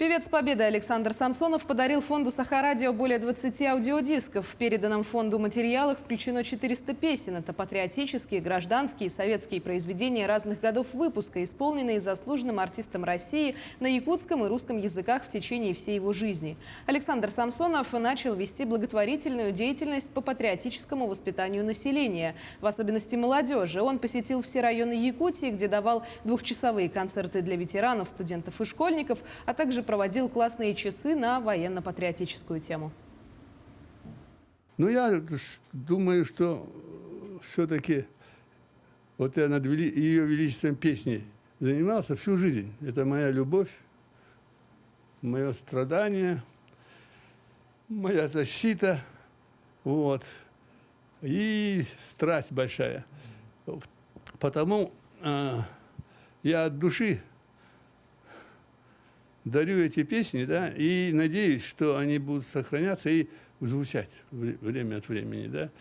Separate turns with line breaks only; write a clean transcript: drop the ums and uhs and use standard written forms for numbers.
Певец Победы Александр Самсонов подарил фонду «Сахарадио» более 20 аудиодисков. В переданном фонду материалах включено 400 песен. Это патриотические, гражданские и советские произведения разных годов выпуска, исполненные заслуженным артистом России на якутском и русском языках в течение всей его жизни. Александр Самсонов начал вести благотворительную деятельность по патриотическому воспитанию населения, в особенности молодежи. Он посетил все районы Якутии, где давал двухчасовые концерты для ветеранов, студентов и школьников, а также проводил классные часы на военно-патриотическую тему.
Ну, я думаю, что все-таки вот я над Ее Величеством песней занимался всю жизнь. Это моя любовь, мое страдание, моя защита, вот, и страсть большая. Потому я от души дарю эти песни, да, и надеюсь, что они будут сохраняться и звучать время от времени, да.